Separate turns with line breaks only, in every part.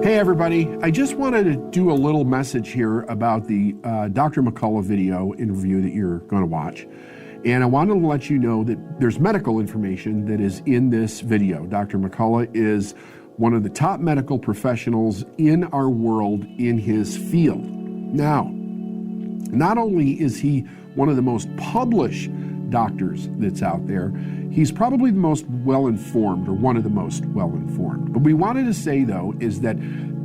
Hey everybody, I just wanted to do a little message here about the Dr. McCullough video interview that you're going to watch. And I wanted to let you know that there's medical information that is in this video. Dr. McCullough is one of the top medical professionals in our world in his field. Now, not only is he one of the most published doctors that's out there, he's probably the most well-informed, or one of the most well-informed. But we wanted to say, though, is that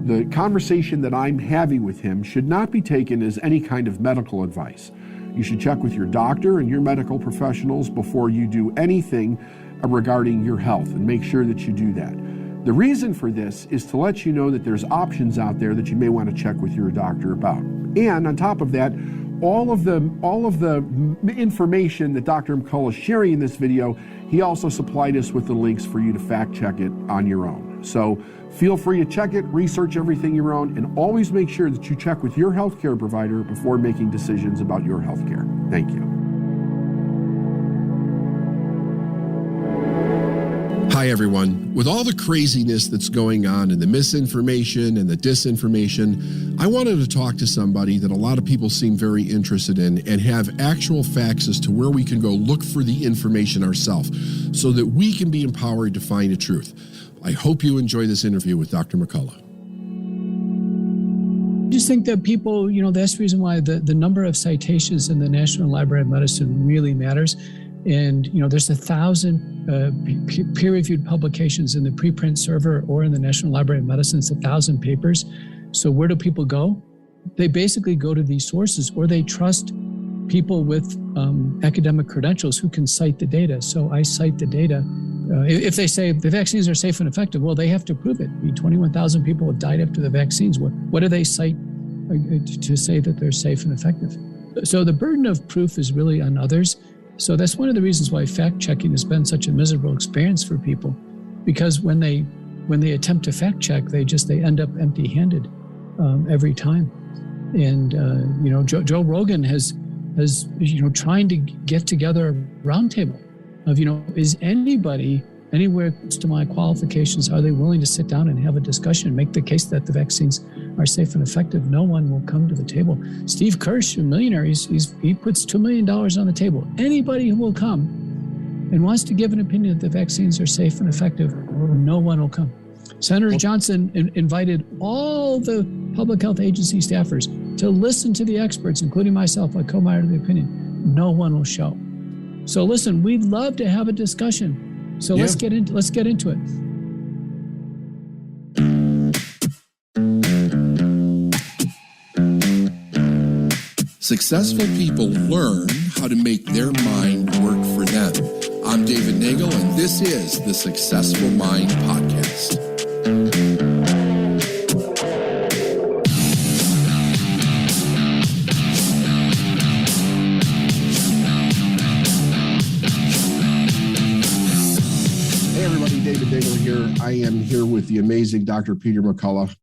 the conversation that I'm having with him should not be taken as any kind of medical advice. You should check with your doctor and your medical professionals before you do anything regarding your health, and make sure that you do that. The reason for this is to let you know that there's options out there that you may want to check with your doctor about. And on top of that, all of the information that Dr. McCullough is sharing in this video, he also supplied us with the links for you to fact check it on your own. So feel free to check it, research everything your own, and always make sure that you check with your healthcare provider before making decisions about your healthcare. Thank you. Hi, everyone. With all the craziness that's going on and the misinformation and the disinformation, I wanted to talk to somebody that a lot of people seem very interested in and have actual facts as to where we can go look for the information ourselves so that we can be empowered to find the truth. I hope you enjoy this interview with Dr. McCullough.
I just think that people, that's the reason why the number of citations in the National Library of Medicine really matters. And, there's 1,000 peer-reviewed publications in the preprint server or in the National Library of Medicine. It's 1,000 papers. So where do people go? They basically go to these sources, or they trust people with academic credentials who can cite the data. So I cite the data. If they say the vaccines are safe and effective, well, they have to prove it. 21,000 people have died after the vaccines. What do they cite to say that they're safe and effective? So the burden of proof is really on others. So that's one of the reasons why fact-checking has been such a miserable experience for people, because when they attempt to fact-check, they end up empty-handed every time. And Joe Rogan has trying to get together a roundtable of is anybody anywhere close to my qualifications? Are they willing to sit down and have a discussion and make the case that the vaccines are safe and effective? No one will come to the table. Steve Kirsch, a millionaire, he puts $2 million on the table. Anybody who will come and wants to give an opinion that the vaccines are safe and effective, no one will come. Senator Johnson invited all the public health agency staffers to listen to the experts, including myself, a co-minority of the opinion. No one will show. So listen, we'd love to have a discussion. So let's get into it.
Successful people learn how to make their mind work for them. I'm David Nagel, and this is the Successful Mind Podcast. I am here with the amazing Dr. Peter McCullough.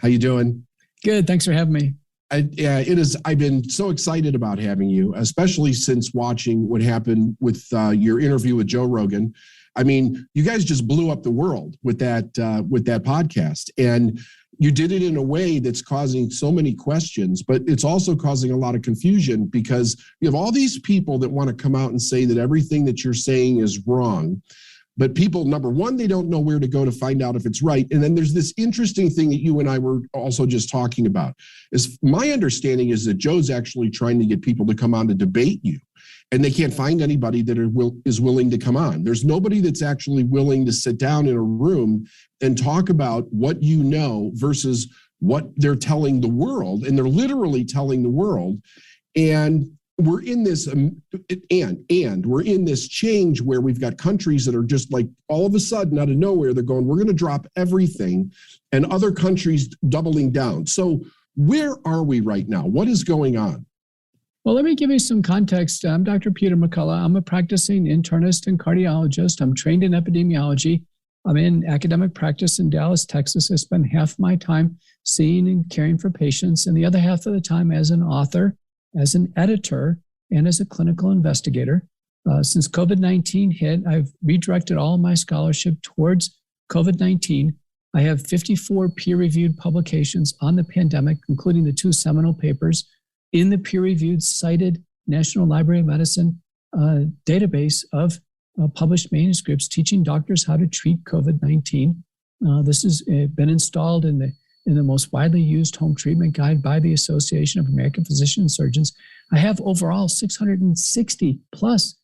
How you doing?
Good. Thanks for having me.
I've been so excited about having you, especially since watching what happened with your interview with Joe Rogan. I mean, you guys just blew up the world with that podcast, and you did it in a way that's causing so many questions, but it's also causing a lot of confusion because you have all these people that want to come out and say that everything that you're saying is wrong. But people, number one, they don't know where to go to find out if it's right. And then there's this interesting thing that you and I were also just talking about. Is my understanding is that Joe's actually trying to get people to come on to debate you, and they can't find anybody that is willing to come on. There's nobody that's actually willing to sit down in a room and talk about what you know versus what they're telling the world. And they're literally telling the world. And we're in this we're in this change where we've got countries that are just like all of a sudden out of nowhere, they're going, we're going to drop everything, and other countries doubling down. So where are we right now? What is going on?
Well, let me give you some context. I'm Dr. Peter McCullough. I'm a practicing internist and cardiologist. I'm trained in epidemiology. I'm in academic practice in Dallas, Texas. I spend half my time seeing and caring for patients, and the other half of the time as an author, as an editor, and as a clinical investigator. Since COVID-19 hit, I've redirected all of my scholarship towards COVID-19 I have 54 peer-reviewed publications on the pandemic, including the 2 seminal papers in the peer-reviewed cited National Library of Medicine database of published manuscripts teaching doctors how to treat COVID-19. This has been installed in the most widely used home treatment guide by the Association of American Physicians and Surgeons. I have overall 660 plus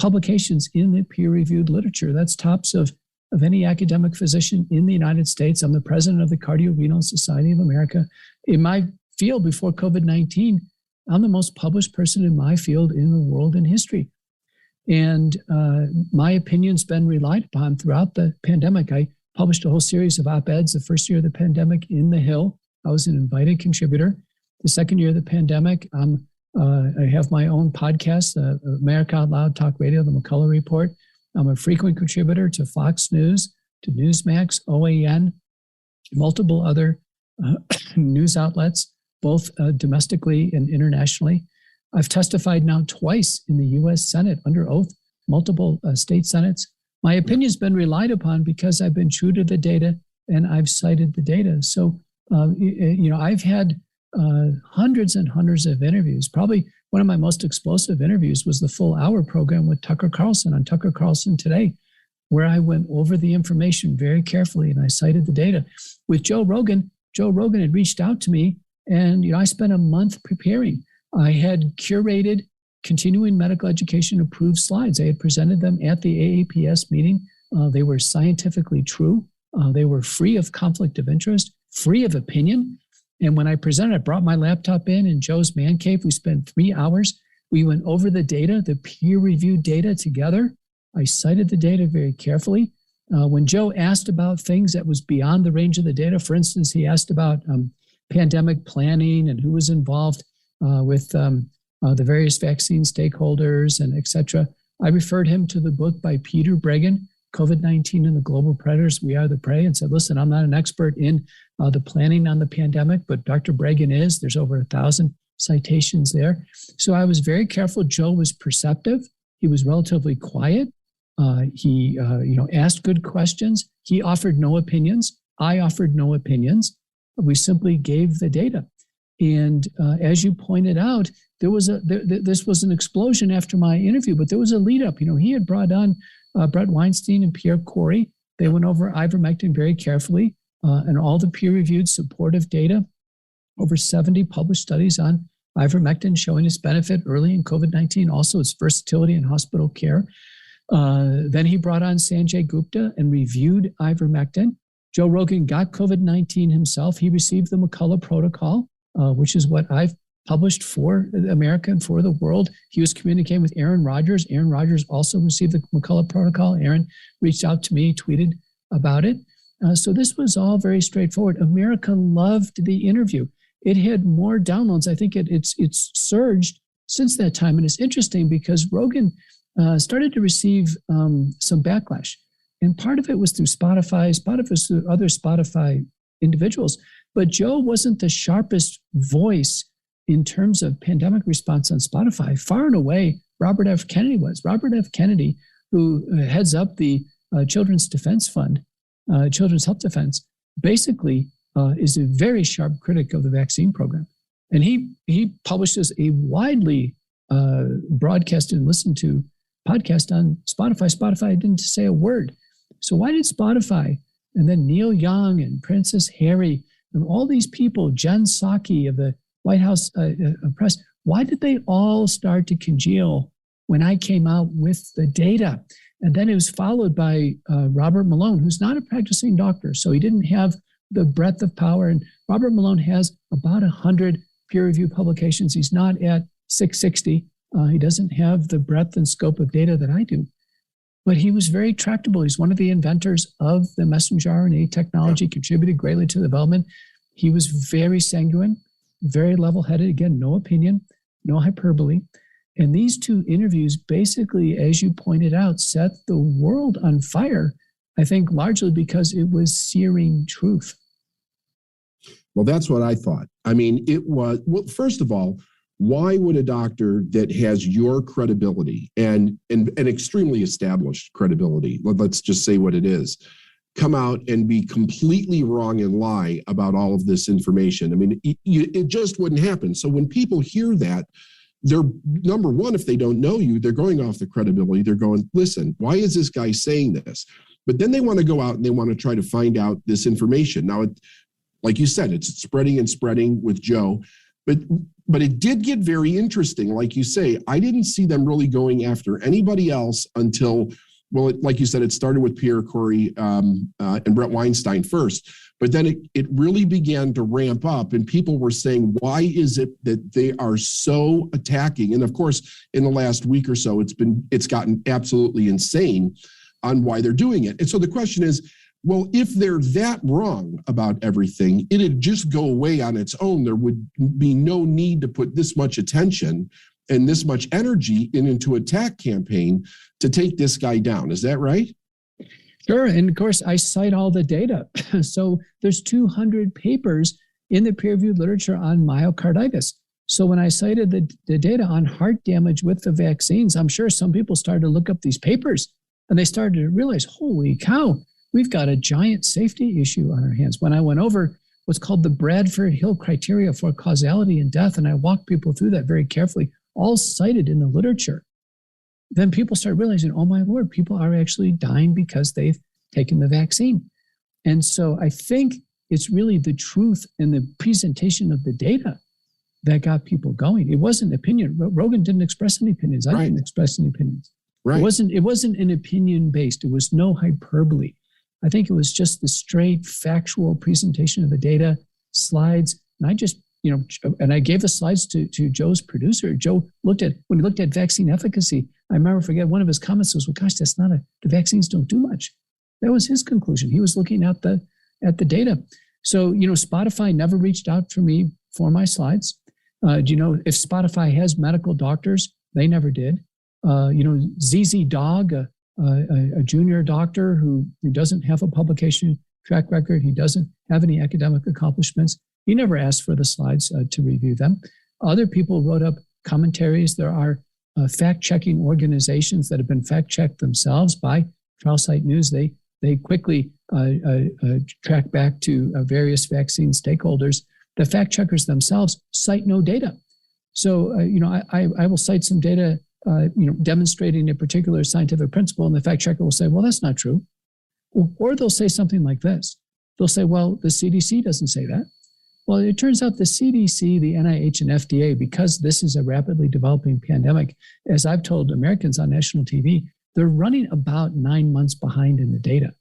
publications in the peer-reviewed literature. That's tops of any academic physician in the United States. I'm the president of the Cardiorenal Society of America. In my field before COVID-19, I'm the most published person in my field in the world in history. And my opinion's been relied upon throughout the pandemic. I published a whole series of op-eds the first year of the pandemic in The Hill. I was an invited contributor. The second year of the pandemic, I have my own podcast, America Out Loud Talk Radio, the McCullough Report. I'm a frequent contributor to Fox News, to Newsmax, OAN, multiple other news outlets, both domestically and internationally. I've testified now twice in the U.S. Senate under oath, multiple state senates. My opinion's been relied upon because I've been true to the data and I've cited the data. So, I've had hundreds and hundreds of interviews. Probably one of my most explosive interviews was the full hour program with Tucker Carlson on Tucker Carlson Today, where I went over the information very carefully and I cited the data. With Joe Rogan had reached out to me and, I spent a month preparing. I had curated continuing medical education approved slides. I had presented them at the AAPS meeting. They were scientifically true. They were free of conflict of interest, free of opinion. And when I presented, I brought my laptop in Joe's man cave. We spent 3 hours. We went over the data, the peer-reviewed data together. I cited the data very carefully. When Joe asked about things that was beyond the range of the data, for instance, he asked about pandemic planning and who was involved with the various vaccine stakeholders and et cetera. I referred him to the book by Peter Breggin, COVID-19 and the Global Predators, We Are the Prey, and said, listen, I'm not an expert in the planning on the pandemic, but Dr. Breggin is. There's over 1,000 citations there. So I was very careful. Joe was perceptive. He was relatively quiet. He asked good questions. He offered no opinions. I offered no opinions. We simply gave the data. And as you pointed out, this was an explosion after my interview, but there was a lead up. He had brought on Brett Weinstein and Pierre Corey. They went over ivermectin very carefully and all the peer-reviewed supportive data, over 70 published studies on ivermectin showing its benefit early in COVID-19, also its versatility in hospital care. Then he brought on Sanjay Gupta and reviewed ivermectin. Joe Rogan got COVID-19 himself. He received the McCullough protocol, which is what I've published for America and for the world. He was communicating with Aaron Rodgers. Aaron Rodgers also received the McCullough protocol. Aaron reached out to me, tweeted about it. So this was all very straightforward. America loved the interview. It had more downloads. I think it's surged since that time. And it's interesting because Rogan started to receive some backlash. And part of it was through Spotify, part of it was through other Spotify individuals. But Joe wasn't the sharpest voice in terms of pandemic response on Spotify. Far and away, Robert F. Kennedy was. Robert F. Kennedy, who heads up the Children's Defense Fund, Children's Health Defense, basically is a very sharp critic of the vaccine program. And he publishes a widely broadcasted and listened to podcast on Spotify. Spotify didn't say a word. So why did Spotify, and then Neil Young and Princess Harry, and all these people, Jen Psaki of the White House press, why did they all start to congeal when I came out with the data? And then it was followed by Robert Malone, who's not a practicing doctor, so he didn't have the breadth of power. And Robert Malone has about 100 peer-reviewed publications. He's not at 660. He doesn't have the breadth and scope of data that I do. But he was very tractable. He's one of the inventors of the messenger RNA technology, contributed greatly to the development. He was very sanguine, very level-headed. Again, no opinion, no hyperbole. And these two interviews basically, as you pointed out, set the world on fire, I think largely because it was searing truth.
Well, that's what I thought. I mean, it was, well, first of all, why would a doctor that has your credibility and extremely established credibility, let's just say what it is, come out and be completely wrong and lie about all of this information. I mean, it just wouldn't happen. So when people hear that, they're, number one, if they don't know you, they're going off the credibility. They're going, listen, why is this guy saying this? But then they want to go out and they want to try to find out this information. Now, like you said, it's spreading and spreading with Joe. But it did get very interesting. Like you say, I didn't see them really going after anybody else until, well, like you said, it started with Pierre Corey and Brett Weinstein first. But then it really began to ramp up, and people were saying, why is it that they are so attacking? And of course, in the last week or so, it's gotten absolutely insane on why they're doing it. And so the question is, well, if they're that wrong about everything, it'd just go away on its own. There would be no need to put this much attention and this much energy into attack campaign to take this guy down. Is that right?
Sure. And of course, I cite all the data. So there's 200 papers in the peer-reviewed literature on myocarditis. So when I cited the data on heart damage with the vaccines, I'm sure some people started to look up these papers and they started to realize, holy cow, we've got a giant safety issue on our hands. When I went over what's called the Bradford Hill criteria for causality in death, and I walked people through that very carefully, all cited in the literature, then people start realizing, oh my Lord, people are actually dying because they've taken the vaccine. And so I think it's really the truth and the presentation of the data that got people going. It wasn't opinion. Rogan didn't express any opinions. I didn't express any opinions. Right. It wasn't an opinion based. It was no hyperbole. I think it was just the straight factual presentation of the data, slides. And I just, and I gave the slides to Joe's producer. Joe when he looked at vaccine efficacy, I remember, one of his comments was, well, gosh, that's not the vaccines don't do much. That was his conclusion. He was looking at the data. So, Spotify never reached out for me for my slides. Do you know if Spotify has medical doctors? They never did. ZZ Dog, a junior doctor who doesn't have a publication track record. He doesn't have any academic accomplishments. He never asked for the slides to review them. Other people wrote up commentaries. There are fact-checking organizations that have been fact-checked themselves by Trial Site News. They quickly track back to various vaccine stakeholders. The fact-checkers themselves cite no data. So, I will cite some data demonstrating a particular scientific principle, and the fact checker will say, well, that's not true. Or they'll say something like this. They'll say, well, the CDC doesn't say that. Well, it turns out the CDC, the NIH, and FDA, because this is a rapidly developing pandemic, as I've told Americans on national TV, they're running about 9 months behind in the data.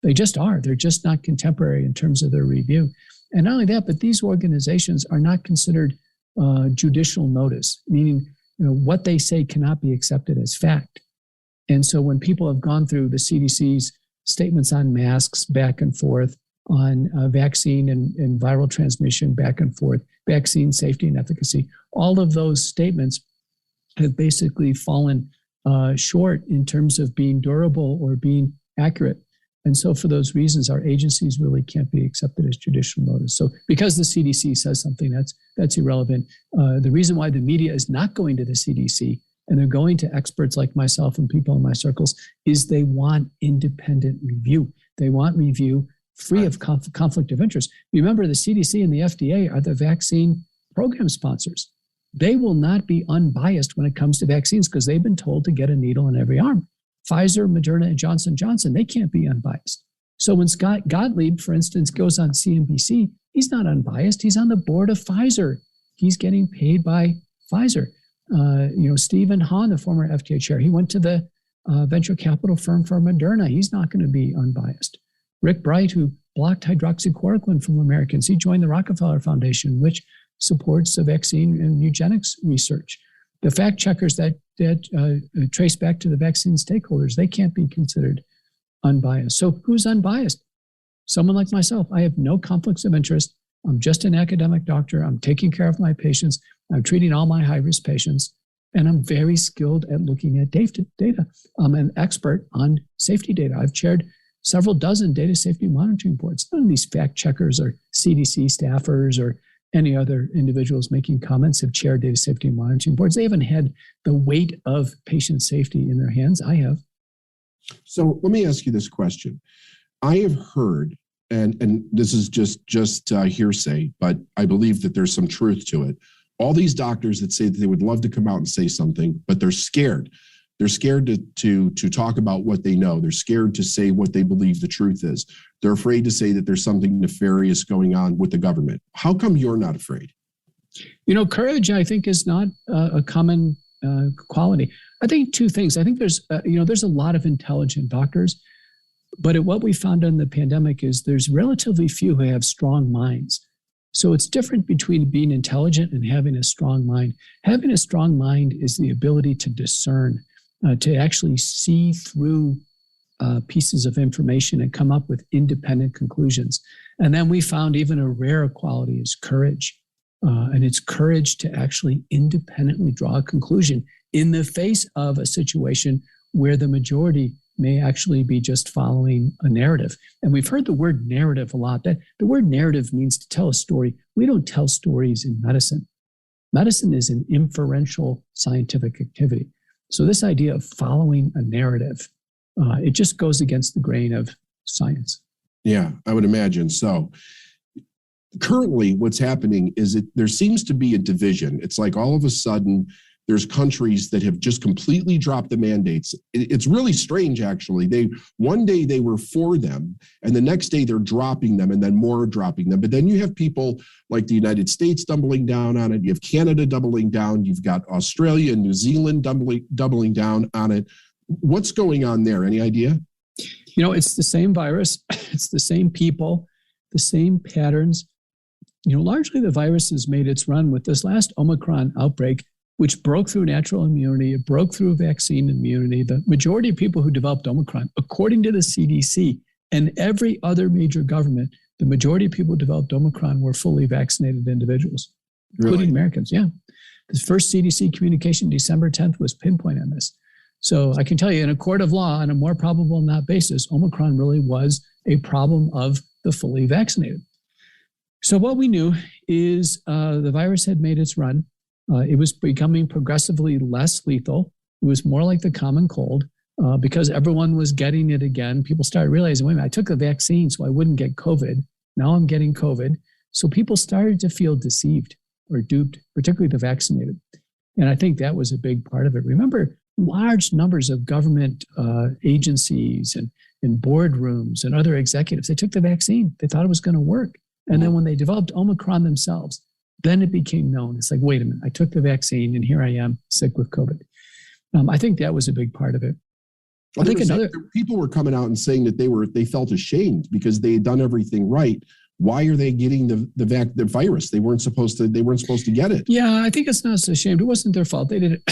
They just are. They're just not contemporary in terms of their review. And not only that, but these organizations are not considered judicial notice, meaning what they say cannot be accepted as fact. And so when people have gone through the CDC's statements on masks back and forth, on vaccine and viral transmission back and forth, vaccine safety and efficacy, all of those statements have basically fallen short in terms of being durable or being accurate. And so for those reasons, our agencies really can't be accepted as judicial notice. So because the CDC says something, that's irrelevant. The reason why the media is not going to the CDC and they're going to experts like myself and people in my circles is they want independent review. They want review free of conflict of interest. Remember, the CDC and the FDA are the vaccine program sponsors. They will not be unbiased when it comes to vaccines because they've been told to get a needle in every arm. Pfizer, Moderna, and Johnson & Johnson, they can't be unbiased. So when Scott Gottlieb, for instance, goes on CNBC, he's not unbiased. He's on the board of Pfizer. He's getting paid by Pfizer. Stephen Hahn, the former FDA chair, he went to the venture capital firm for Moderna. He's not going to be unbiased. Rick Bright, who blocked hydroxychloroquine from Americans, he joined the Rockefeller Foundation, which supports the vaccine and eugenics research. The fact checkers that trace back to the vaccine stakeholders, they can't be considered unbiased. So who's unbiased? Someone like myself. I have no conflicts of interest. I'm just an academic doctor. I'm taking care of my patients. I'm treating all my high-risk patients. And I'm very skilled at looking at data. I'm an expert on safety data. I've chaired several dozen data safety monitoring boards. None of these fact checkers or CDC staffers or any other individuals making comments have chaired data safety monitoring boards. They haven't had the weight of patient safety in their hands. I have.
So let me ask you this question. I have heard, and this is just hearsay, but I believe that there's some truth to it. All these doctors that say that they would love to come out and say something, but they're scared. They're scared to talk about what they know. They're scared to say what they believe the truth is. They're afraid to say that there's something nefarious going on with the government. How come you're not afraid?
Courage, I think, is not a common quality. I think two things. I think there's a lot of intelligent doctors, but what we found in the pandemic is there's relatively few who have strong minds. So it's different between being intelligent and having a strong mind. Having a strong mind is the ability to discern, to actually see through pieces of information and come up with independent conclusions. And then we found even a rare quality is courage. And it's courage to actually independently draw a conclusion in the face of a situation where the majority may actually be just following a narrative. And we've heard the word narrative a lot. That the word narrative means to tell a story. We don't tell stories in medicine. Medicine is an inferential scientific activity. So this idea of following a narrative, it just goes against the grain of science.
Yeah, I would imagine so. Currently, what's happening is there seems to be a division. It's like all of a sudden, there's countries that have just completely dropped the mandates. It's really strange, actually. One day they were for them, and the next day they're dropping them, and then more dropping them. But then you have people like the United States doubling down on it. You have Canada doubling down. You've got Australia and New Zealand doubling down on it. What's going on there? Any idea?
It's the same virus. It's the same people, the same patterns. Largely the virus has made its run with this last Omicron outbreak, which broke through natural immunity. It broke through vaccine immunity. The majority of people who developed Omicron, according to the CDC and every other major government, the majority of people who developed Omicron were fully vaccinated individuals, including Americans. Yeah. The first CDC communication, December 10th, was pinpoint on this. So I can tell you, in a court of law, on a more probable than not basis, Omicron really was a problem of the fully vaccinated. So what we knew is the virus had made its run. It was becoming progressively less lethal. It was more like the common cold because everyone was getting it again. People started realizing, wait a minute, I took the vaccine so I wouldn't get COVID. Now I'm getting COVID. So people started to feel deceived or duped, particularly the vaccinated. And I think that was a big part of it. Remember, large numbers of government agencies and boardrooms and other executives, they took the vaccine. They thought it was going to work. And then when they developed Omicron themselves, then it became known. It's like, wait a minute, I took the vaccine and here I am sick with COVID. I think that was a big part of it.
I think people were coming out and saying that they felt ashamed because they had done everything right. Why are they getting the virus? They weren't supposed to get it.
Yeah, I think it's not so ashamed. It wasn't their fault. They did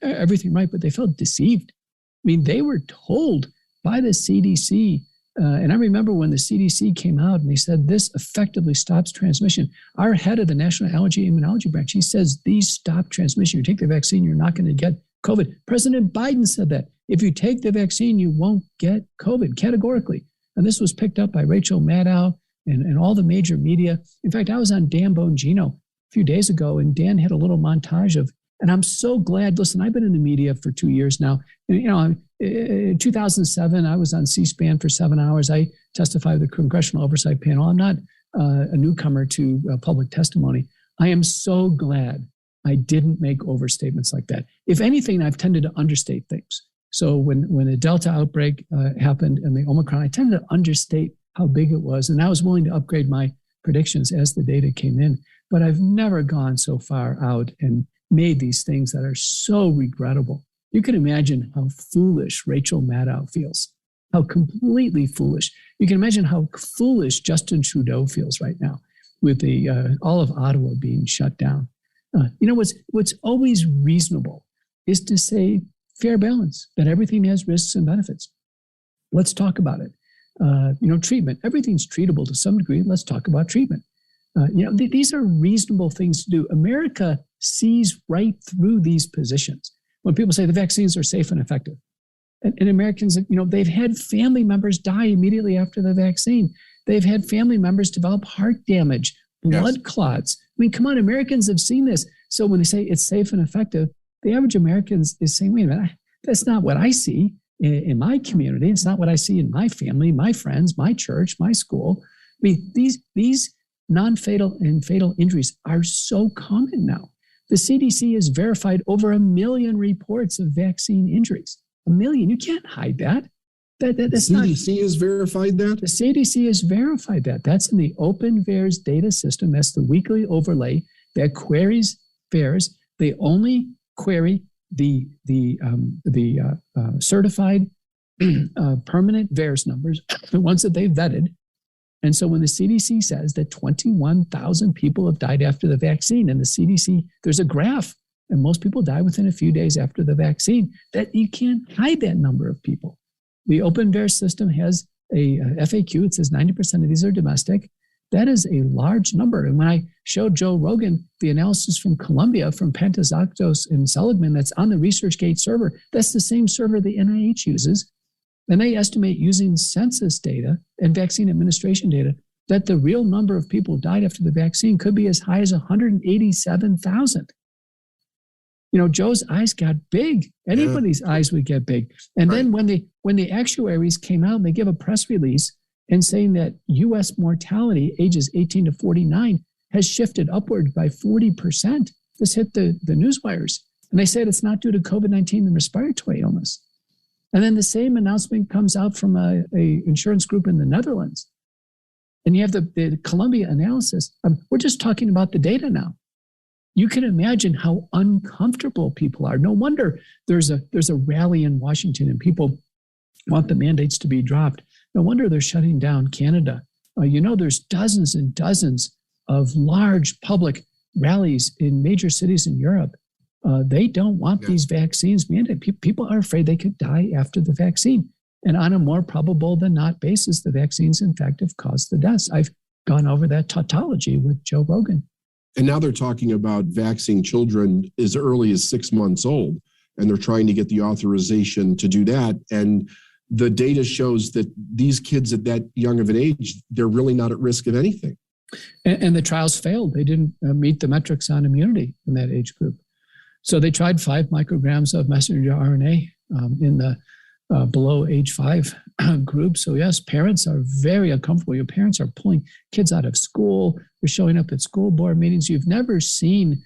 everything right, but they felt deceived. I mean, they were told by the CDC. And I remember when the CDC came out and they said this effectively stops transmission. Our head of the National Allergy Immunology Branch, he says these stop transmission. You take the vaccine, you're not going to get COVID. President Biden said that. If you take the vaccine, you won't get COVID categorically. And this was picked up by Rachel Maddow and all the major media. In fact, I was on Dan Bongino a few days ago, and Dan had a little montage of, and I'm so glad, listen, I've been in the media for 2 years now. And, in 2007, I was on C-SPAN for 7 hours. I testified with the Congressional Oversight Panel. I'm not a newcomer to public testimony. I am so glad I didn't make overstatements like that. If anything, I've tended to understate things. So when the Delta outbreak happened and the Omicron, I tended to understate how big it was. And I was willing to upgrade my predictions as the data came in. But I've never gone so far out and made these things that are so regrettable. You can imagine how foolish Rachel Maddow feels, how completely foolish. You can imagine how foolish Justin Trudeau feels right now with the all of Ottawa being shut down. What's always reasonable is to say fair balance, that everything has risks and benefits. Let's talk about it. Treatment, everything's treatable to some degree. Let's talk about treatment. These are reasonable things to do. America sees right through these positions. When people say the vaccines are safe and effective, and Americans, they've had family members die immediately after the vaccine. They've had family members develop heart damage, blood clots. I mean, come on, Americans have seen this. So when they say it's safe and effective, the average American is saying, wait a minute, that's not what I see. in my community. It's not what I see in my family, my friends, my church, my school. I mean, these non-fatal and fatal injuries are so common now. The CDC has verified over 1 million reports of vaccine injuries. 1 million. You can't hide that. That's
the CDC has verified that?
The CDC has verified that. That's in the Open VAERS data system. That's the weekly overlay that queries VAERS. They only query the certified permanent VAERS numbers, the ones that they've vetted. And so when the CDC says that 21,000 people have died after the vaccine, and the CDC, there's a graph, and most people die within a few days after the vaccine, that you can't hide that number of people. The Open VAERS system has a FAQ. It says 90% of these are domestic. That is a large number. And when I showed Joe Rogan the analysis from Columbia, from Pantazatos and Seligman, that's on the ResearchGate server, that's the same server the NIH uses. And they estimate using census data and vaccine administration data that the real number of people who died after the vaccine could be as high as 187,000. You know, Joe's eyes got big. Anybody's eyes would get big. And then when the actuaries came out, and they give a press release and saying that U.S. mortality, ages 18 to 49, has shifted upward by 40%. This hit the newswires. And they said it's not due to COVID-19 and respiratory illness. And then the same announcement comes out from a insurance group in the Netherlands. And you have the Columbia analysis. We're just talking about the data now. You can imagine how uncomfortable people are. No wonder there's a rally in Washington and people want the mandates to be dropped. No wonder they're shutting down Canada. There's dozens and dozens of large public rallies in major cities in Europe. They don't want these vaccines mandated. People are afraid they could die after the vaccine. And on a more probable than not basis, the vaccines, in fact, have caused the deaths. I've gone over that tautology with Joe Rogan.
And now they're talking about vaccinating children as early as 6 months old, and they're trying to get the authorization to do that. And the data shows that these kids at that young of an age, they're really not at risk of anything.
And the trials failed. They didn't meet the metrics on immunity in that age group. So they tried 5 micrograms of messenger RNA in the below age 5 group. So yes, parents are very uncomfortable. Your parents are pulling kids out of school. They're showing up at school board meetings. You've never seen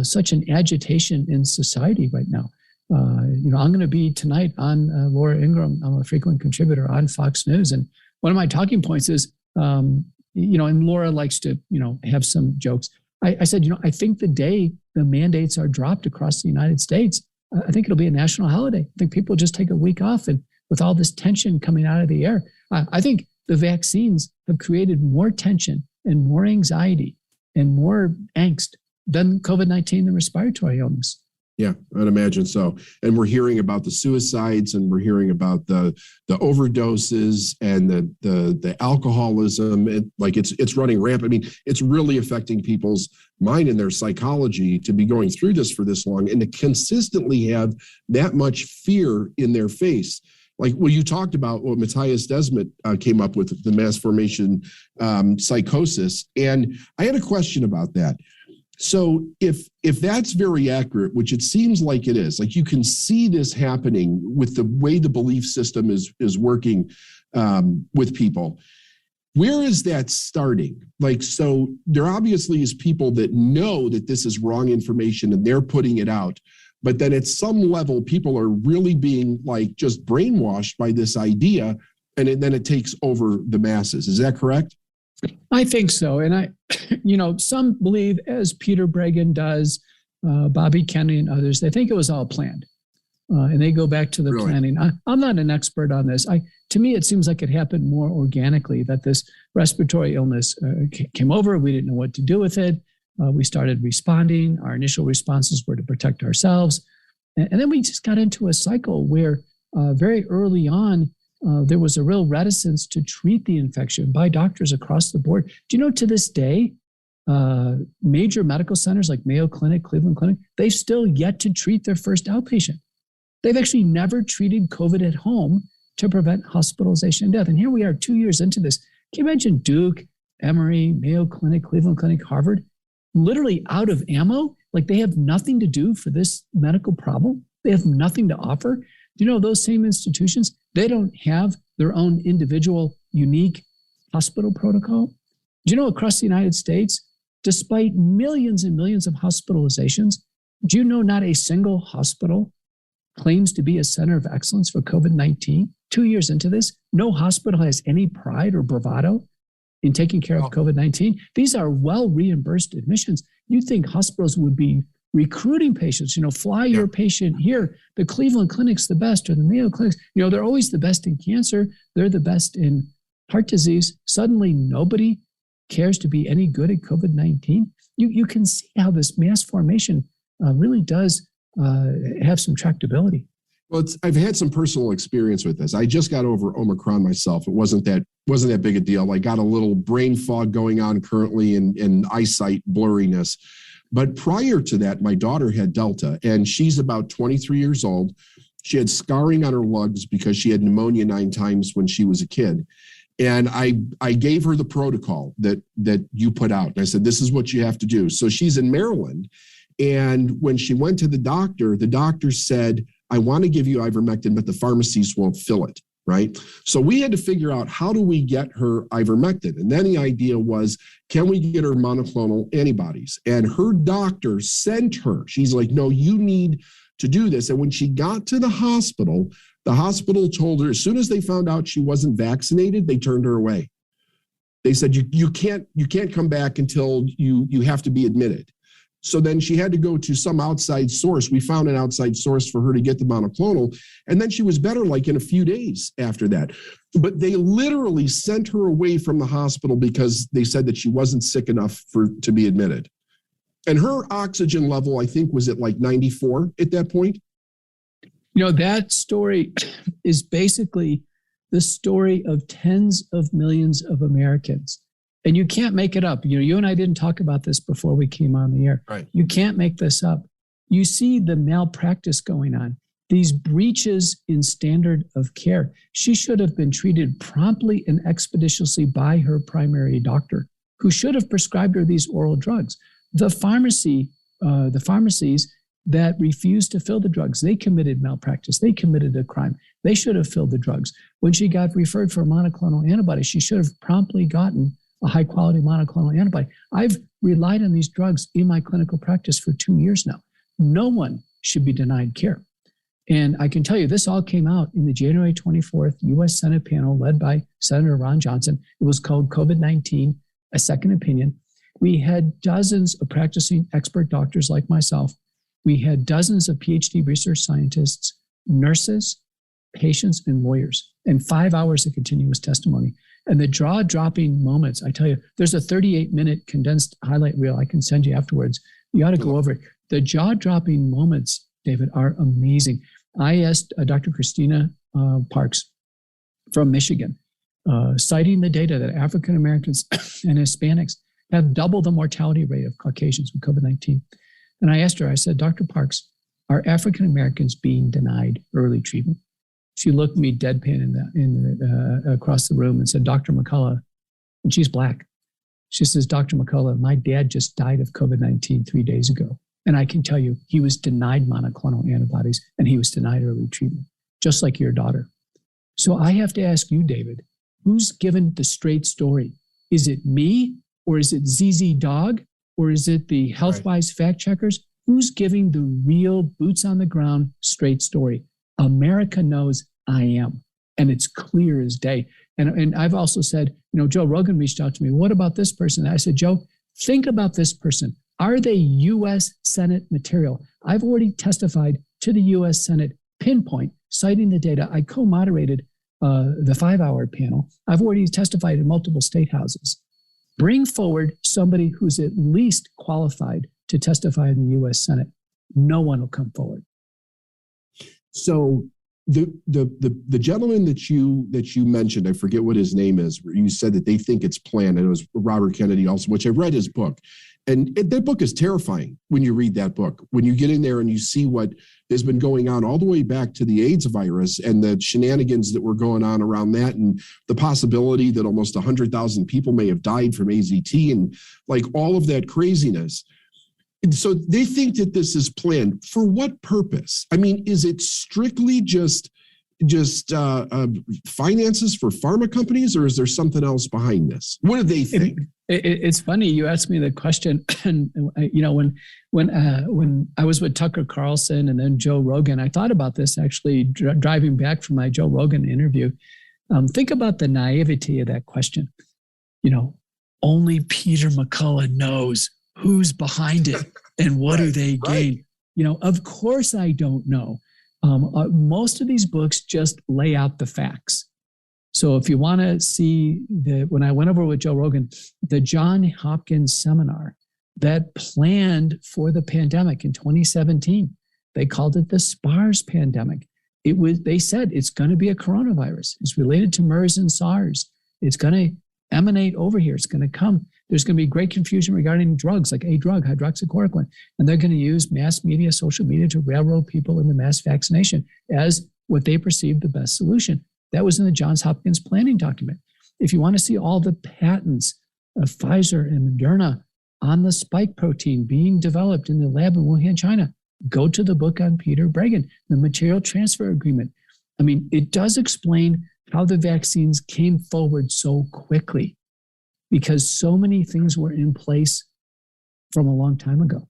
such an agitation in society right now. I'm going to be tonight on Laura Ingraham. I'm a frequent contributor on Fox News. And one of my talking points is, and Laura likes to, have some jokes. I said, I think the day the mandates are dropped across the United States, I think it'll be a national holiday. I think people just take a week off, and with all this tension coming out of the air, I think the vaccines have created more tension and more anxiety and more angst than COVID-19 and respiratory illness.
Yeah, I'd imagine so. And we're hearing about the suicides, and we're hearing about the overdoses and the alcoholism. It's running rampant. I mean, it's really affecting people's mind and their psychology to be going through this for this long and to consistently have that much fear in their face. You talked about what Matthias Desmet came up with, the mass formation psychosis. And I had a question about that. So if that's very accurate, which it seems like it is, you can see this happening with the way the belief system is working with people, where is that starting? So there obviously is people that know that this is wrong information and they're putting it out. But then at some level, people are really being just brainwashed by this idea, and then it takes over the masses. Is that correct?
I think so. And some believe, as Peter Bregan does, Bobby Kennedy and others, they think it was all planned. And they go back to the planning. I'm not an expert on this. To me, it seems like it happened more organically, that this respiratory illness came over. We didn't know what to do with it. We started responding. Our initial responses were to protect ourselves. And then we just got into a cycle where very early on, there was a real reticence to treat the infection by doctors across the board. Do you know, to this day, major medical centers like Mayo Clinic, Cleveland Clinic, they've still yet to treat their first outpatient. They've actually never treated COVID at home to prevent hospitalization and death. And here we are 2 years into this. Can you imagine Duke, Emory, Mayo Clinic, Cleveland Clinic, Harvard, literally out of ammo? They have nothing to do for this medical problem. They have nothing to offer. you know, those same institutions, they don't have their own individual, unique hospital protocol. Do you know across the United States, despite millions and millions of hospitalizations, do you know not a single hospital claims to be a center of excellence for COVID-19? 2 years into this, no hospital has any pride or bravado in taking care of COVID-19. These are well-reimbursed admissions. You'd think hospitals would be recruiting patients, you know, fly your patient here. The Cleveland Clinic's the best, or the Mayo Clinics, you know, they're always the best in cancer. They're the best in heart disease. Suddenly, nobody cares to be any good at COVID-19. You can see how this mass formation really does have some tractability.
Well, I've had some personal experience with this. I just got over Omicron myself. It wasn't that big a deal. I got a little brain fog going on currently and eyesight blurriness. But prior to that, my daughter had Delta, and she's about 23 years old. She had scarring on her legs because she had pneumonia 9 times when she was a kid. And I gave her the protocol that you put out. And I said, this is what you have to do. So she's in Maryland. And when she went to the doctor said, I want to give you ivermectin, but the pharmacies won't fill it, right? So we had to figure out, how do we get her ivermectin? And then the idea was, can we get her monoclonal antibodies? And her doctor sent her. She's like, no, you need to do this. And when she got to the hospital told her, as soon as they found out she wasn't vaccinated, they turned her away. They said, you can't come back until you have to be admitted. So then she had to go to some outside source. We found an outside source for her to get the monoclonal. And then she was better like in a few days after that. But they literally sent her away from the hospital because they said that she wasn't sick enough to be admitted. And her oxygen level, I think, was at like 94 at that point.
You know, that story is basically the story of tens of millions of Americans. And you can't make it up. You know, you and I didn't talk about this before we came on the air.
Right.
You can't make this up. You see the malpractice going on, these breaches in standard of care. She should have been treated promptly and expeditiously by her primary doctor, who should have prescribed her these oral drugs. The pharmacies that refused to fill the drugs, they committed malpractice. They committed a crime. They should have filled the drugs. When she got referred for a monoclonal antibody, she should have promptly gotten a high-quality monoclonal antibody. I've relied on these drugs in my clinical practice for 2 years now. No one should be denied care. And I can tell you, this all came out in the January 24th U.S. Senate panel led by Senator Ron Johnson. It was called COVID-19, a Second Opinion. We had dozens of practicing expert doctors like myself. We had dozens of PhD research scientists, nurses, patients, and lawyers, and 5 hours of continuous testimony. And the jaw-dropping moments, I tell you, there's a 38-minute condensed highlight reel I can send you afterwards. You ought to go over it. The jaw-dropping moments, David, are amazing. I asked Dr. Christina Parks from Michigan, citing the data that African Americans and Hispanics have double the mortality rate of Caucasians with COVID-19. And I asked her, I said, Dr. Parks, are African Americans being denied early treatment? She looked at me deadpan across the room and said, Dr. McCullough, and she's Black. She says, Dr. McCullough, my dad just died of COVID-19 3 days ago. And I can tell you, he was denied monoclonal antibodies and he was denied early treatment, just like your daughter. So I have to ask you, David, who's given the straight story? Is it me, or is it ZZ Dog, or is it the HealthWise fact checkers? Who's giving the real boots on the ground straight story? America knows I am, and it's clear as day. And I've also said, you know, Joe Rogan reached out to me. What about this person? I said, Joe, think about this person. Are they U.S. Senate material? I've already testified to the U.S. Senate pinpoint, citing the data. I co-moderated the 5-hour panel. I've already testified in multiple state houses. Bring forward somebody who's at least qualified to testify in the U.S. Senate. No one will come forward.
So the gentleman that you mentioned, I forget what his name is, you said that they think it's planned, and it was Robert Kennedy also, which I read his book. And that book is terrifying when you read that book, when you get in there and you see what has been going on all the way back to the AIDS virus and the shenanigans that were going on around that, and the possibility that almost 100,000 people may have died from AZT and like all of that craziness. So they think that this is planned. For what purpose? I mean, is it strictly just finances for pharma companies, or is there something else behind this? What do they think?
It's funny you asked me the question, and when I was with Tucker Carlson and then Joe Rogan, I thought about this actually driving back from my Joe Rogan interview. Think about the naivety of that question. Only Peter McCullough knows who's behind it and what do they gain. Of course I don't know. Most of these books just lay out the facts. So if you want to see when I went over with Joe Rogan, the Johns Hopkins seminar that planned for the pandemic in 2017, they called it the SPARS pandemic. They said it's going to be a coronavirus. It's related to MERS and SARS. It's going to emanate over here. It's going to come. There's going to be great confusion regarding drugs like a drug, hydroxychloroquine. And they're going to use mass media, social media to railroad people into mass vaccination as what they perceive the best solution. That was in the Johns Hopkins planning document. If you want to see all the patents of Pfizer and Moderna on the spike protein being developed in the lab in Wuhan, China, go to the book on Peter Breggin, the material transfer agreement. I mean, it does explain how the vaccines came forward so quickly, because so many things were in place from a long time ago.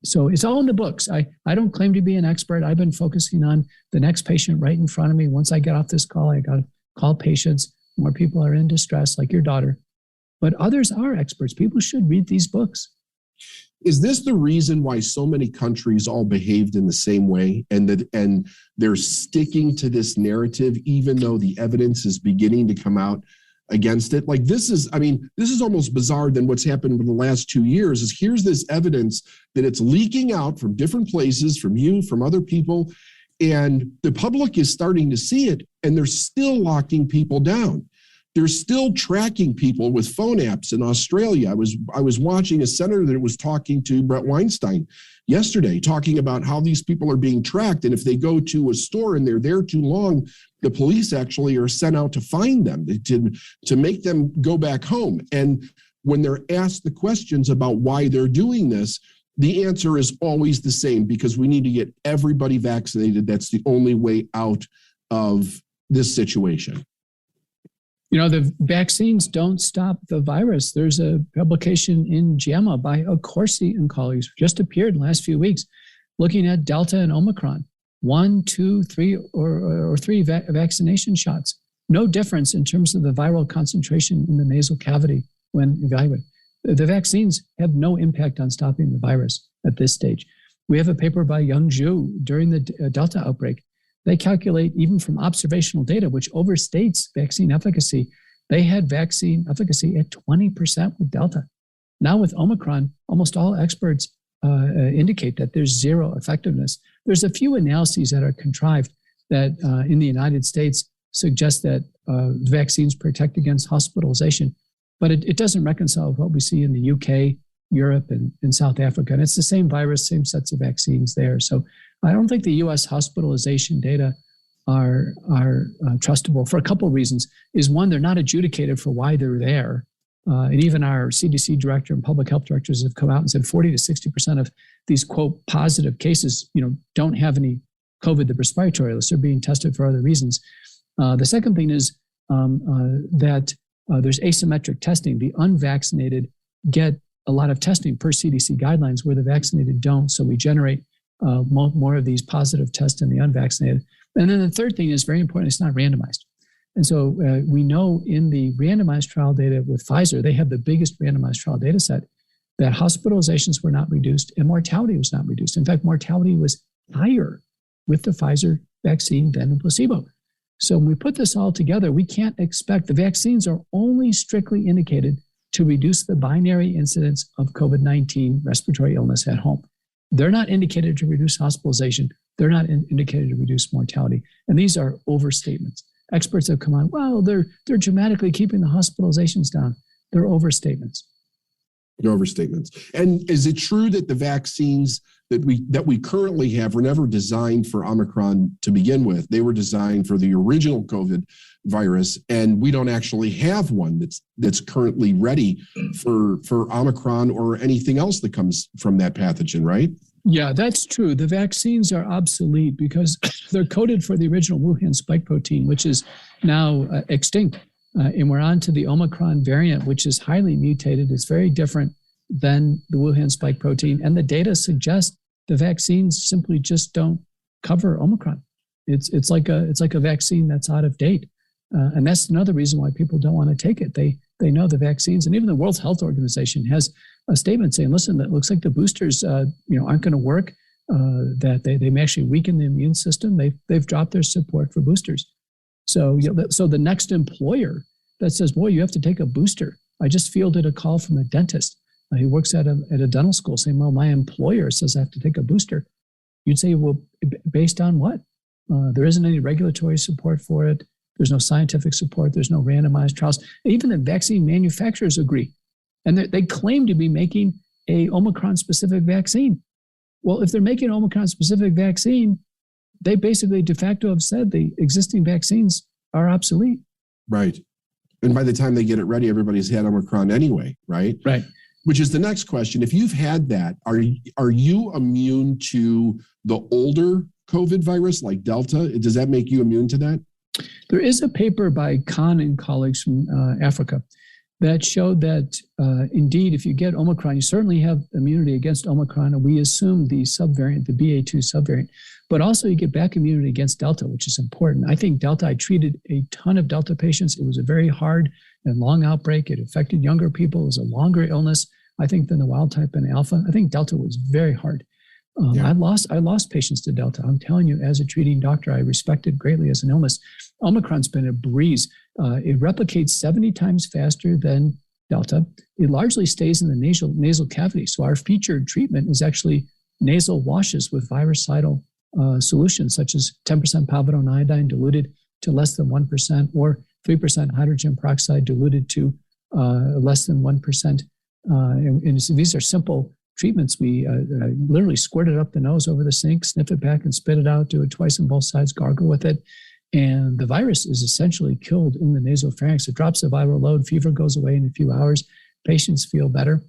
So it's all in the books. I don't claim to be an expert. I've been focusing on the next patient right in front of me. Once I get off this call, I got to call patients. More people are in distress, like your daughter. But others are experts. People should read these books.
Is this the reason why so many countries all behaved in the same way, and they're sticking to this narrative, even though the evidence is beginning to come out against it? Like this is almost bizarre than what's happened in the last 2 years. Is here's this evidence that it's leaking out from different places, from you, from other people, and the public is starting to see it, and they're still locking people down. They're still tracking people with phone apps in Australia. I was watching a senator that was talking to Brett Weinstein yesterday, talking about how these people are being tracked. And if they go to a store and they're there too long, the police actually are sent out to find them, to make them go back home. And when they're asked the questions about why they're doing this, the answer is always the same: because we need to get everybody vaccinated. That's the only way out of this situation.
The vaccines don't stop the virus. There's a publication in JAMA by Accorsi and colleagues, just appeared in the last few weeks, looking at Delta and Omicron. 1, 2, 3, or 3 vaccination shots. No difference in terms of the viral concentration in the nasal cavity when evaluated. The vaccines have no impact on stopping the virus at this stage. We have a paper by Young Zhu during the Delta outbreak. They calculate, even from observational data, which overstates vaccine efficacy, they had vaccine efficacy at 20% with Delta. Now with Omicron, almost all experts indicate that there's zero effectiveness. There's a few analyses that are contrived that in the United States suggest that vaccines protect against hospitalization, but it doesn't reconcile with what we see in the UK, Europe, and South Africa. And it's the same virus, same sets of vaccines there. So I don't think the U.S. hospitalization data are trustable for a couple of reasons. Is one, they're not adjudicated for why they're there. And even our CDC director and public health directors have come out and said 40 to 60% of these, quote, positive cases, don't have any COVID, the respiratory list. They're being tested for other reasons. The second thing is that there's asymmetric testing. The unvaccinated get a lot of testing per CDC guidelines where the vaccinated don't. So we generate more of these positive tests in the unvaccinated. And then the third thing is very important. It's not randomized. And so we know in the randomized trial data with Pfizer, they have the biggest randomized trial data set, that hospitalizations were not reduced and mortality was not reduced. In fact, mortality was higher with the Pfizer vaccine than the placebo. So when we put this all together, we can't expect, the vaccines are only strictly indicated to reduce the binary incidence of COVID-19 respiratory illness at home. They're not indicated to reduce hospitalization. They're not indicated to reduce mortality. And these are overstatements. Experts have come on, well, they're dramatically keeping the hospitalizations down. They're overstatements.
They're overstatements. And is it true that the vaccines that we currently have were never designed for Omicron to begin with. They were designed for the original COVID virus, and we don't actually have one that's currently ready for Omicron or anything else that comes from that pathogen, right?
Yeah, that's true. The vaccines are obsolete because they're coded for the original Wuhan spike protein, which is now extinct. And we're on to the Omicron variant, which is highly mutated. It's very different than the Wuhan spike protein. And the data suggests the vaccines simply just don't cover Omicron. It's like a vaccine that's out of date. And that's another reason why people don't want to take it. They know the vaccines, and even the World Health Organization has a statement saying, listen, it looks like the boosters aren't going to work, that they may actually weaken the immune system. They've dropped their support for boosters. So, so the next employer that says, boy, you have to take a booster. I just fielded a call from a dentist. He works at a dental school saying, well, my employer says I have to take a booster. You'd say, well, based on what? There isn't any regulatory support for it. There's no scientific support. There's no randomized trials. Even the vaccine manufacturers agree. And they claim to be making a Omicron-specific vaccine. Well, if they're making an Omicron-specific vaccine, they basically de facto have said the existing vaccines are obsolete.
Right. And by the time they get it ready, everybody's had Omicron anyway, right?
Right.
Which is the next question. If you've had that, are you immune to the older COVID virus like Delta? Does that make you immune to that?
There is a paper by Khan and colleagues from Africa that showed that indeed, if you get Omicron, you certainly have immunity against Omicron, and we assume the subvariant, the BA2 subvariant, but also you get back immunity against Delta, which is important. I think Delta, I treated a ton of Delta patients. It was a very hard and long outbreak. It affected younger people. It was a longer illness, I think, than the wild type and Alpha. I think Delta was very hard. I lost patients to Delta. I'm telling you, as a treating doctor, I respect it greatly as an illness. Omicron's been a breeze. It replicates 70 times faster than Delta. It largely stays in the nasal cavity. So our featured treatment is actually nasal washes with virucidal solutions, such as 10% povidone iodine diluted to less than 1%, or 3% hydrogen peroxide diluted to less than 1%. And so these are simple treatments. We literally squirt it up the nose over the sink, sniff it back and spit it out, do it twice on both sides, gargle with it. And the virus is essentially killed in the nasopharynx. It drops the viral load, fever goes away in a few hours, patients feel better.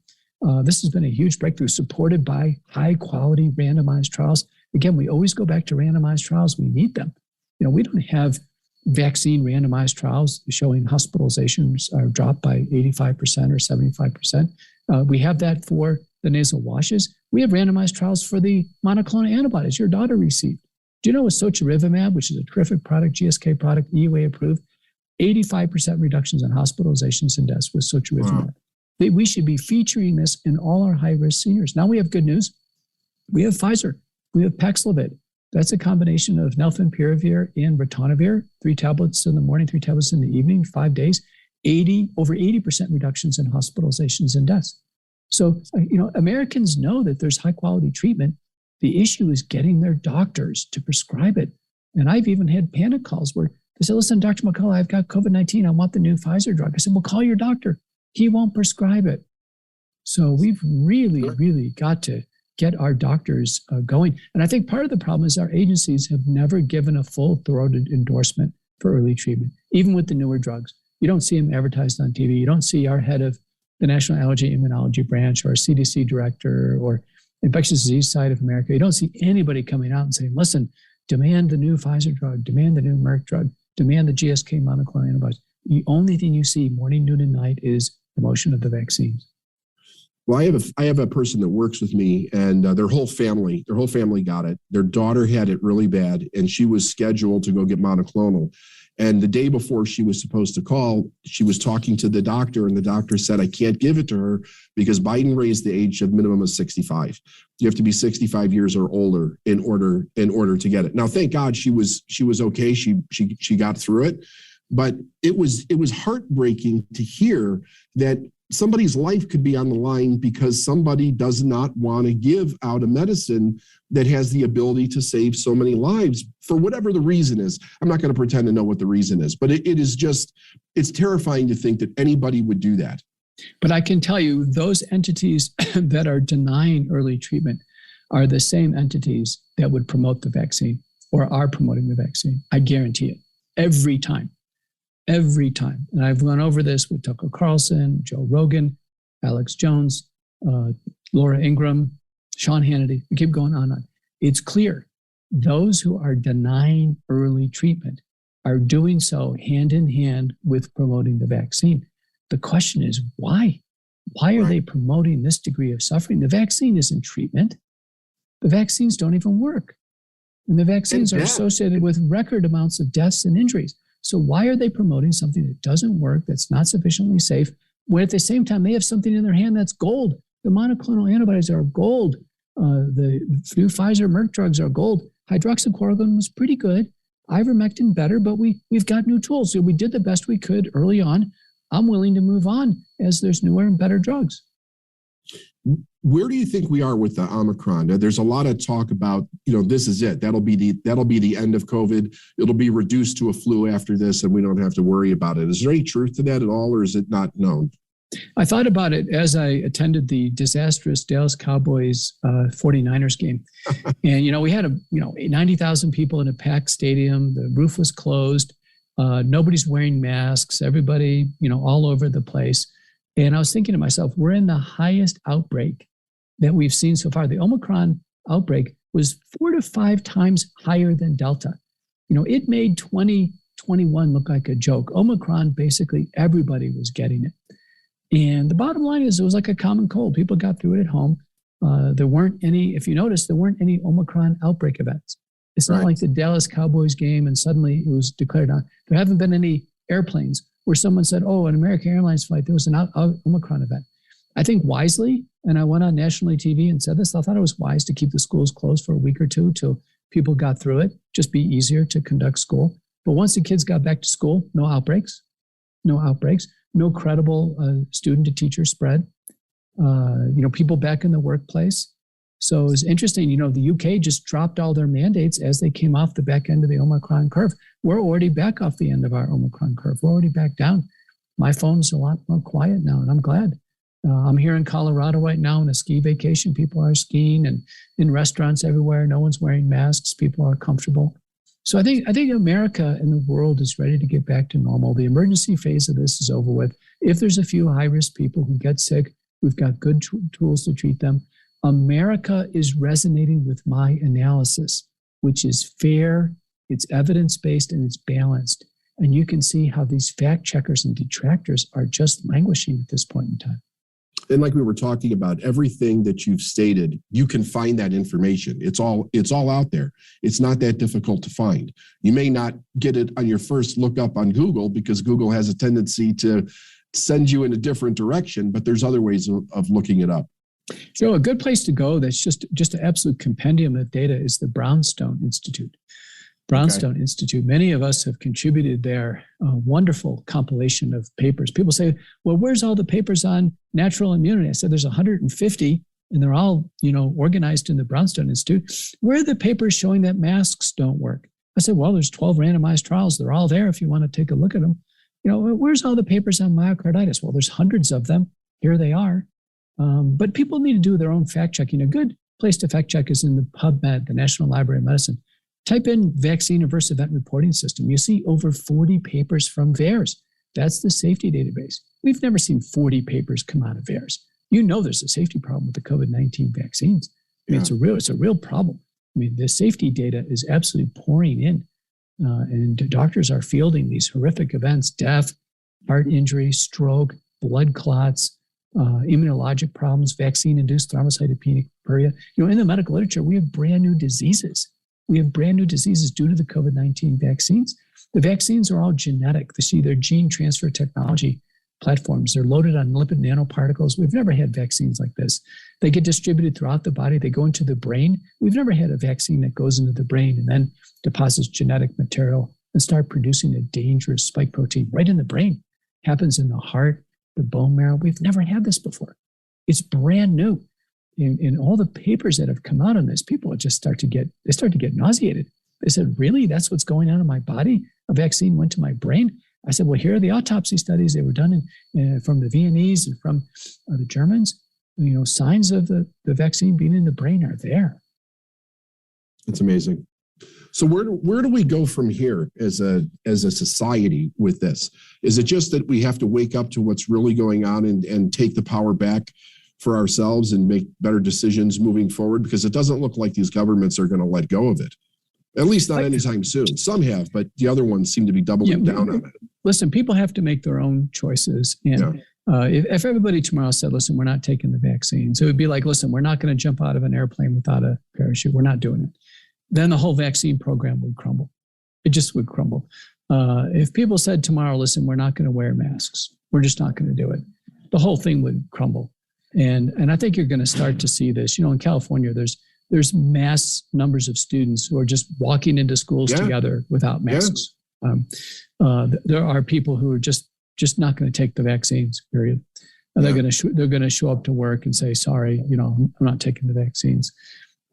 This has been a huge breakthrough supported by high quality randomized trials. Again, we always go back to randomized trials. We need them. We don't have vaccine randomized trials showing hospitalizations are dropped by 85% or 75%. We have that for the nasal washes. We have randomized trials for the monoclonal antibodies your daughter received. Do you know with sotorivimab, which is a terrific product, GSK product, EUA approved, 85% reductions in hospitalizations and deaths with sotorivimab. Wow. We should be featuring this in all our high-risk seniors. Now we have good news. We have Pfizer. We have Paxlovid. That's a combination of nalfenpiravir and ritonavir, 3 tablets in the morning, 3 tablets in the evening, 5 days, over 80% reductions in hospitalizations and deaths. So, Americans know that there's high quality treatment. The issue is getting their doctors to prescribe it. And I've even had panic calls where they say, listen, Dr. McCullough, I've got COVID-19. I want the new Pfizer drug. I said, well, call your doctor. He won't prescribe it. So we've really got to get our doctors going. And I think part of the problem is our agencies have never given a full-throated endorsement for early treatment, even with the newer drugs. You don't see them advertised on TV. You don't see our head of the National Allergy Immunology Branch or CDC director or Infectious Disease Side of America. You don't see anybody coming out and saying, listen, demand the new Pfizer drug, demand the new Merck drug, demand the GSK monoclonal antibodies. The only thing you see morning, noon, and night is promotion of the vaccines.
Well, I have a person that works with me, and their whole family got it. Their daughter had it really bad, and she was scheduled to go get monoclonal. And the day before she was supposed to call, she was talking to the doctor, and the doctor said, I can't give it to her because Biden raised the age of minimum of 65. You have to be 65 years or older in order to get it. Now, thank God she was okay. She got through it, but it was heartbreaking to hear that somebody's life could be on the line because somebody does not want to give out a medicine that has the ability to save so many lives for whatever the reason is. I'm not going to pretend to know what the reason is, but it's terrifying to think that anybody would do that.
But I can tell you those entities that are denying early treatment are the same entities that would promote the vaccine or are promoting the vaccine. I guarantee it. Every time. And I've gone over this with Tucker Carlson, Joe Rogan, Alex Jones, Laura Ingraham, Sean Hannity. We keep going on and on. It's clear. Those who are denying early treatment are doing so hand in hand with promoting the vaccine. The question is why? Why are they promoting this degree of suffering? The vaccine isn't treatment. The vaccines don't even work. And the vaccines are associated with record amounts of deaths and injuries. So why are they promoting something that doesn't work, that's not sufficiently safe, when at the same time they have something in their hand that's gold? The monoclonal antibodies are gold. The new Pfizer Merck drugs are gold. Hydroxychloroquine was pretty good. Ivermectin better, but we've got new tools. So we did the best we could early on. I'm willing to move on as there's newer and better drugs.
Where do you think we are with the Omicron? There's a lot of talk about, this is it. That'll be the end of COVID. It'll be reduced to a flu after this, and we don't have to worry about it. Is there any truth to that at all, or is it not known?
I thought about it as I attended the disastrous Dallas Cowboys 49ers game. And, we had 90,000 people in a packed stadium. The roof was closed. Nobody's wearing masks. Everybody, all over the place. And I was thinking to myself, we're in the highest outbreak that we've seen so far. The Omicron outbreak was 4 to 5 times higher than Delta. It made 2021 look like a joke. Omicron, basically everybody was getting it. And the bottom line is it was like a common cold. People got through it at home. There weren't any, if you notice, there weren't any Omicron outbreak events. It's not like the Dallas Cowboys game and suddenly it was declared on. There haven't been any airplanes where someone said, an American Airlines flight, there was an Omicron event. I think wisely, and I went on nationally TV and said this, I thought it was wise to keep the schools closed for a week or two till people got through it, just be easier to conduct school. But once the kids got back to school, no outbreaks, no credible student-to-teacher spread, people back in the workplace. So it was interesting, the UK just dropped all their mandates as they came off the back end of the Omicron curve. We're already back off the end of our Omicron curve. We're already back down. My phone's a lot more quiet now, and I'm glad. I'm here in Colorado right now on a ski vacation. People are skiing and in restaurants everywhere. No one's wearing masks. People are comfortable. So I think America and the world is ready to get back to normal. The emergency phase of this is over with. If there's a few high-risk people who get sick, we've got good tools to treat them. America is resonating with my analysis, which is fair, it's evidence-based, and it's balanced. And you can see how these fact checkers and detractors are just languishing at this point in time.
And like we were talking about, everything that you've stated, you can find that information. It's all out there. It's not that difficult to find. You may not get it on your first look up on Google because Google has a tendency to send you in a different direction, but there's other ways of looking it up.
So a good place to go that's just an absolute compendium of data is the Brownstone Institute. Institute. Many of us have contributed their wonderful compilation of papers. People say, well, where's all the papers on natural immunity? I said, there's 150 and they're all, organized in the Brownstone Institute. Where are the papers showing that masks don't work? I said, well, there's 12 randomized trials. They're all there if you want to take a look at them. Where's all the papers on myocarditis? Well, there's hundreds of them. Here they are. But people need to do their own fact checking. A good place to fact check is in the PubMed, the National Library of Medicine. Type in vaccine adverse event reporting system. You see over 40 papers from VAERS. That's the safety database. We've never seen 40 papers come out of VAERS. There's a safety problem with the COVID-19 vaccines. It's a real problem. The safety data is absolutely pouring in, and doctors are fielding these horrific events: death, heart injury, stroke, blood clots, immunologic problems, vaccine-induced thrombocytopenic purpura. In the medical literature, we have brand new diseases. We have brand new diseases due to the COVID-19 vaccines. The vaccines are all genetic. They're gene transfer technology platforms. They're loaded on lipid nanoparticles. We've never had vaccines like this. They get distributed throughout the body. They go into the brain. We've never had a vaccine that goes into the brain and then deposits genetic material and start producing a dangerous spike protein right in the brain. Happens in the heart, the bone marrow. We've never had this before. It's brand new. In all the papers that have come out on this, people just start to get nauseated. They said, really? That's what's going on in my body? A vaccine went to my brain? I said, well, here are the autopsy studies. They were done from the Viennese and from the Germans. signs of the vaccine being in the brain are there.
It's amazing. So where do we go from here as a society with this? Is it just that we have to wake up to what's really going on and take the power back for ourselves and make better decisions moving forward? Because it doesn't look like these governments are going to let go of it. At least not anytime soon. Some have, but the other ones seem to be doubling down on it.
Listen, people have to make their own choices. And if everybody tomorrow said, listen, we're not taking the vaccines, it would be like, listen, we're not going to jump out of an airplane without a parachute. We're not doing it. Then the whole vaccine program would crumble. It just would crumble. If people said tomorrow, listen, we're not going to wear masks, we're just not going to do it, the whole thing would crumble. And I think you're going to start to see this. In California, there's mass numbers of students who are just walking into schools together without masks. There are people who are just not going to take the vaccines, period. They're going to show up to work and say, sorry, I'm not taking the vaccines.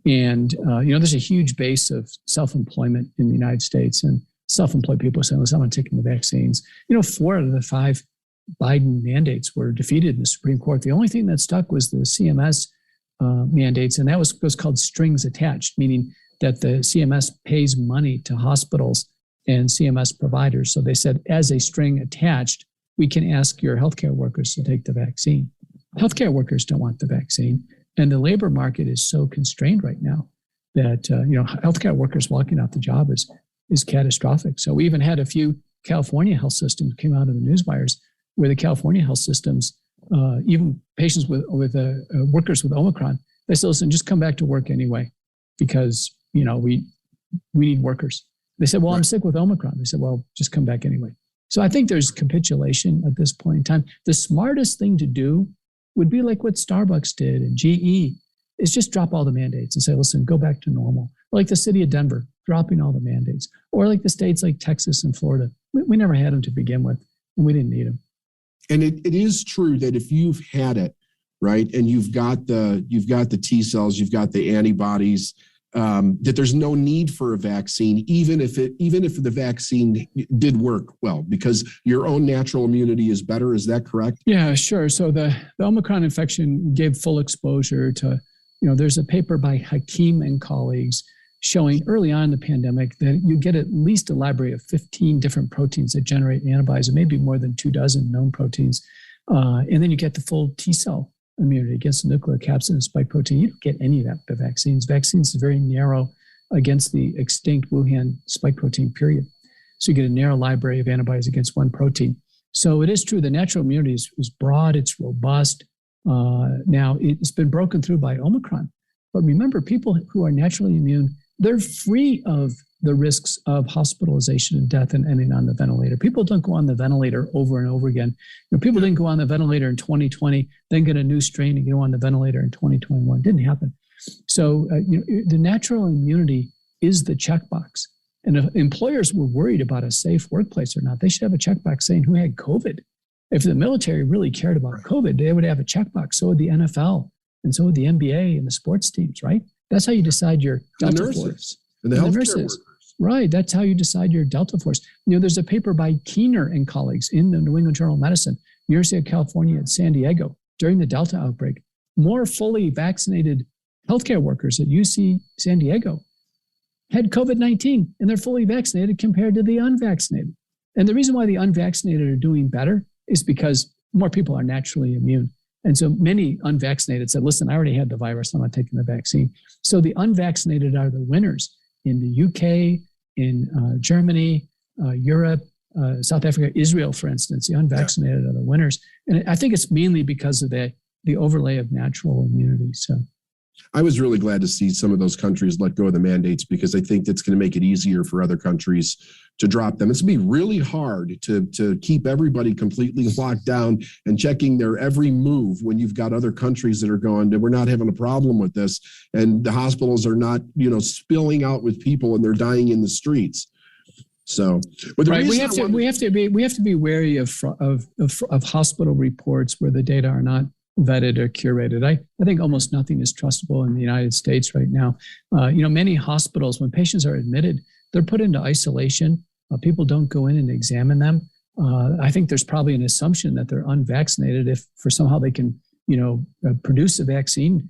And, there's a huge base of self-employment in the United States, and self-employed people are saying, listen, I'm not taking the vaccines. 4 out of the 5 Biden mandates were defeated in the Supreme Court. The only thing that stuck was the CMS mandates, and that was called strings attached, meaning that the CMS pays money to hospitals and CMS providers. So they said, as a string attached, we can ask your healthcare workers to take the vaccine. Healthcare workers don't want the vaccine. And the labor market is so constrained right now that, healthcare workers walking off the job is catastrophic. So we even had a few California health systems came out of the newswires where the California health systems, even patients with workers with Omicron, they said, listen, just come back to work anyway, because, we need workers. They said, well, I'm sick with Omicron. They said, well, just come back anyway. So I think there's capitulation at this point in time. The smartest thing to do would be like what Starbucks did and GE, is just drop all the mandates and say, listen, go back to normal. Like the city of Denver, dropping all the mandates. Or like the states like Texas and Florida. We never had them to begin with, and we didn't need them.
And it is true that if you've had it, right, and you've got the T cells, you've got the antibodies, that there's no need for a vaccine, even if the vaccine did work well, because your own natural immunity is better. Is that correct?
Yeah, sure. So the Omicron infection gave full exposure to, there's a paper by Hakim and colleagues showing early on in the pandemic that you get at least a library of 15 different proteins that generate antibodies, and maybe more than 24 known proteins. And then you get the full T cell immunity against the nucleocapsid and spike protein. You don't get any of that with vaccines. Vaccines is very narrow against the extinct Wuhan spike protein, period. So you get a narrow library of antibodies against one protein. So it is true the natural immunity is broad, it's robust. Now it's been broken through by Omicron. But remember, people who are naturally immune, they're free of the risks of hospitalization and death and ending on the ventilator. People don't go on the ventilator over and over again. People didn't go on the ventilator in 2020, then get a new strain and go on the ventilator in 2021. It didn't happen. So the natural immunity is the checkbox. And if employers were worried about a safe workplace or not, they should have a checkbox saying who had COVID. If the military really cared about COVID, they would have a checkbox. So would the NFL, and so would the NBA and the sports teams, right? That's how you decide your Delta force.
And the healthcare workers.
Right. That's how you decide your Delta force. There's a paper by Keener and colleagues in the New England Journal of Medicine, University of California at San Diego, during the Delta outbreak. More fully vaccinated healthcare workers at UC San Diego had COVID-19, and they're fully vaccinated compared to the unvaccinated. And the reason why the unvaccinated are doing better is because more people are naturally immune. And so many unvaccinated said, listen, I already had the virus, I'm not taking the vaccine. So the unvaccinated are the winners in the UK, in Germany, Europe, South Africa, Israel, for instance. The unvaccinated are the winners. And I think it's mainly because of the overlay of natural immunity. So
I was really glad to see some of those countries let go of the mandates, because I think that's going to make it easier for other countries to drop them. It's going to be really hard to keep everybody completely locked down and checking their every move when you've got other countries that are going, we're not having a problem with this. And the hospitals are not, spilling out with people and they're dying in the streets. So, but
right, we have to be wary of hospital reports where the data are not vetted or curated. I think almost nothing is trustable in the United States right now. Many hospitals, when patients are admitted, they're put into isolation. People don't go in and examine them. I think there's probably an assumption that they're unvaccinated if for somehow they can produce a vaccine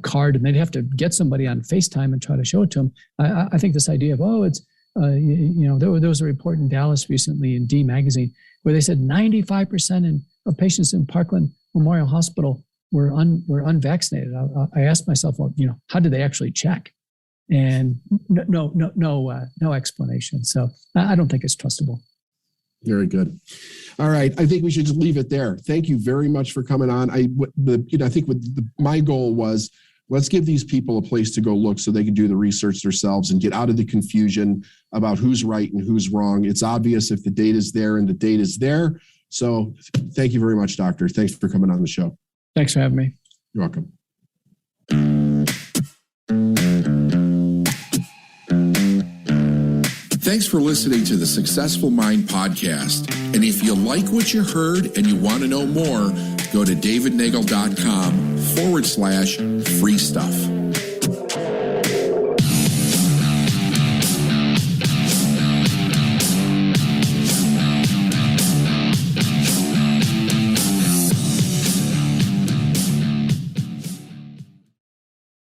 card, and they'd have to get somebody on FaceTime and try to show it to them. I think this idea of, there was a report in Dallas recently in D Magazine where they said 95% of patients in Parkland Memorial Hospital were unvaccinated. I asked myself, how did they actually check? And no explanation. So I don't think it's trustable.
Very good. All right. I think we should just leave it there. Thank you very much for coming on. I think my goal was, let's give these people a place to go look so they can do the research themselves and get out of the confusion about who's right and who's wrong. It's obvious if the data's there, and the data's there. So thank you very much, Doctor. Thanks for coming on the show.
Thanks for having me.
You're welcome.
Thanks for listening to the Successful Mind podcast. And if you like what you heard and you want to know more, go to davidnagel.com/free stuff.